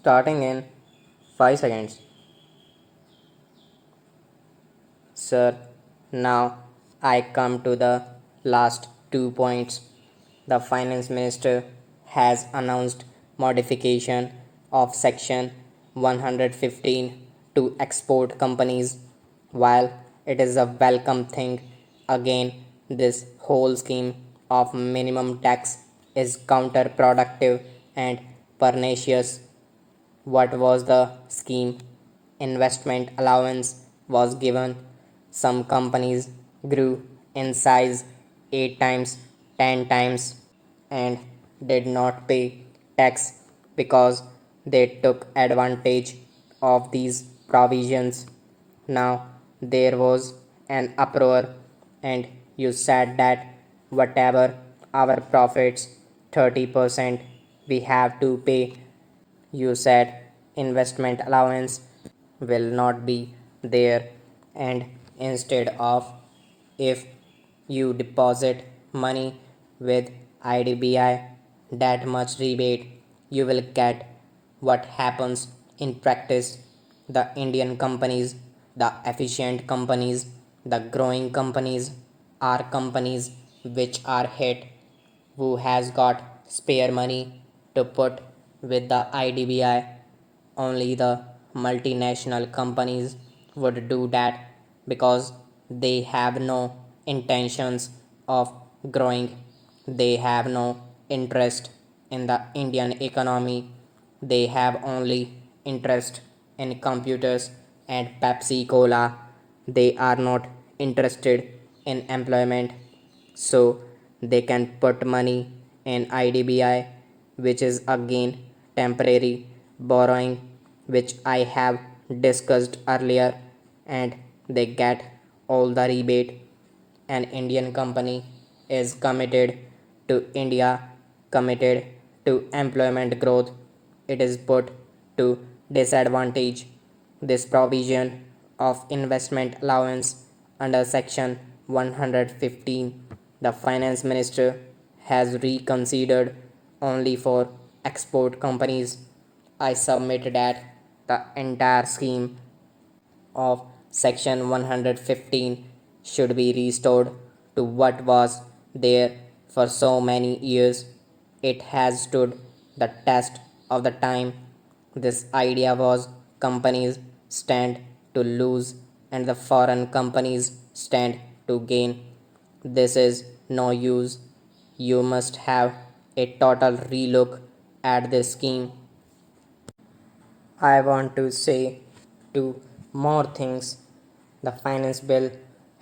starting in 5 seconds. Sir, now I come to the last 2 points. The finance minister has announced modification of section 115 to export companies. While it is a welcome thing, again this whole scheme of minimum tax is counterproductive and pernicious. What was the scheme? Investment allowance was given. Some companies grew in size 8 times, 10 times, and did not pay tax because they took advantage of these provisions. Now there was an uproar, and you said that whatever our profits, 30% we have to pay. You said investment allowance will not be there, and instead of, if you deposit money with IDBI, that much rebate you will get. What happens in practice? The Indian companies, the efficient companies, the growing companies are companies which are hit. Who has got spare money to put with the IDBI? Only the multinational companies would do that because they have no intentions of growing. They have no interest in the Indian economy. They have only interest in computers and Pepsi Cola. They are not interested in employment, so they can put money in IDBI, which is again temporary borrowing, which I have discussed earlier, and they get all the rebate. An Indian company is committed to India, committed to employment growth. It is put to disadvantage. This provision of investment allowance under section 115, the finance minister has reconsidered only for export companies. I submit that the entire scheme of section 115 should be restored to what was there for so many years. It has stood the test of the time. This idea was companies stand to lose and the foreign companies stand to gain. This is no use. You must have a total relook at this scheme. I want to say two more things. The finance bill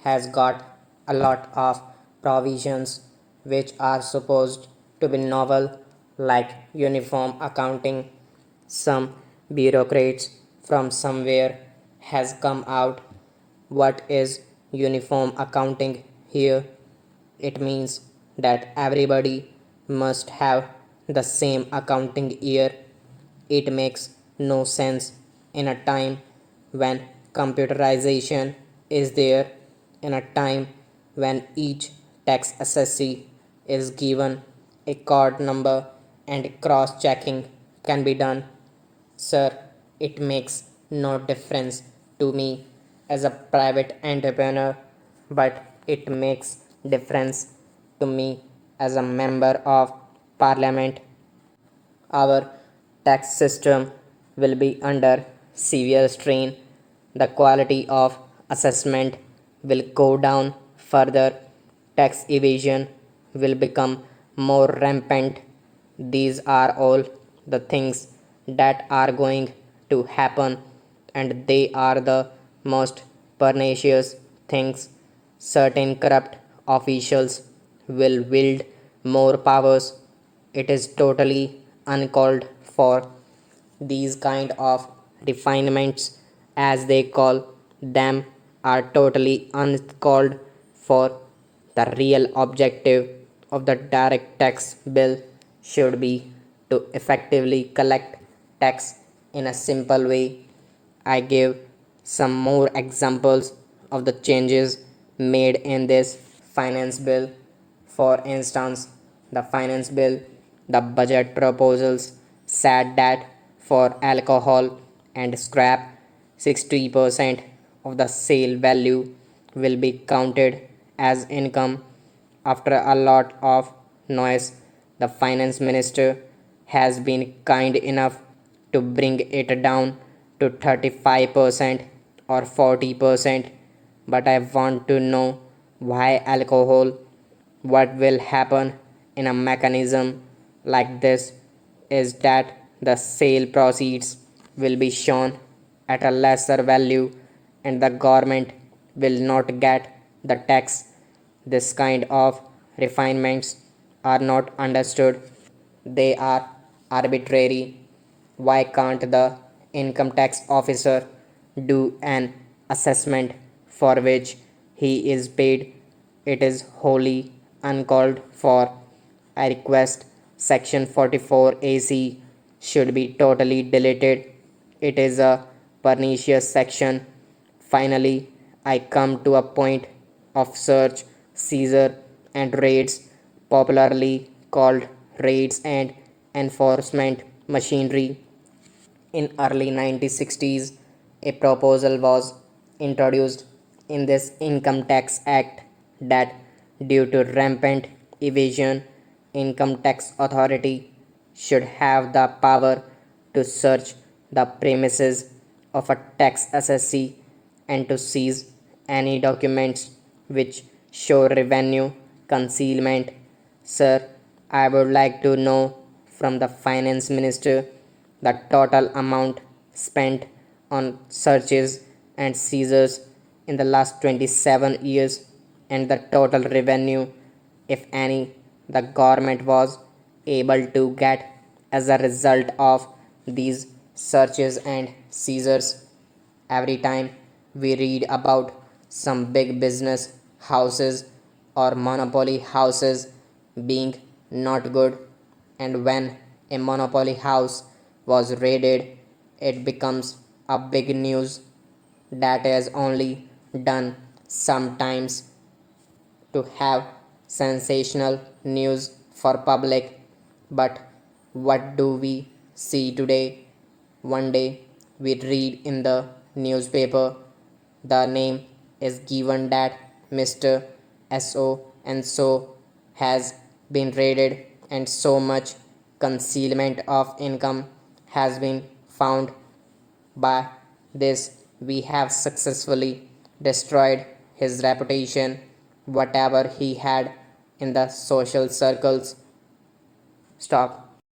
has got a lot of provisions which are supposed to be novel, like uniform accounting. Some bureaucrats from somewhere has come out. What is uniform accounting here? It means that everybody must have the same accounting year. It makes no sense in a time when computerization is there, in a time when each tax assessee is given a card number and cross checking can be done. Sir, it makes no difference to me as a private entrepreneur, but it makes difference to me as a member of parliament. Our tax system will be under severe strain. The quality of assessment will go down further. Tax evasion will become more rampant. These are all the things that are going to happen, and they are the most pernicious things. Certain corrupt officials will wield more powers. It is totally uncalled for. These kind of refinements, as they call them, are totally uncalled for. The real objective of the direct tax bill should be to effectively collect tax in a simple way. I give some more examples of the changes made in this finance bill. For instance, the finance bill, the budget proposals said that for alcohol and scrap. 60% of the sale value will be counted as income. After a lot of noise, the finance minister has been kind enough to bring it down to 35% or 40%. But I want to know why alcohol. What will happen in a mechanism like this is that the sale proceeds will be shown at a lesser value and the government will not get the tax. This kind of refinements are not understood. They are arbitrary. Why can't the income tax officer do an assessment for which he is paid? It is wholly uncalled for. I request Section 44 AC should be totally deleted. It is a pernicious section. Finally, I come to a point of search, seizure, and raids, popularly called raids and enforcement machinery. In early 1960s, a proposal was introduced in this Income Tax Act that due to rampant evasion, income tax authority should have the power to search the premises of a tax assessee and to seize any documents which show revenue concealment. Sir, I would like to know from the finance minister the total amount spent on searches and seizures in the last 27 years and the total revenue, if any, the government was able to get as a result of these searches and seizures. Every time we read about some big business houses or monopoly houses being not good, and when a monopoly house was raided, it becomes a big news. That is only done sometimes to have sensational news for public. But what do we see today? One day we read in the newspaper the name is given that Mr. So and so has been raided and so much concealment of income has been found. By this, we have successfully destroyed his reputation, whatever he had in the social circles. Stop.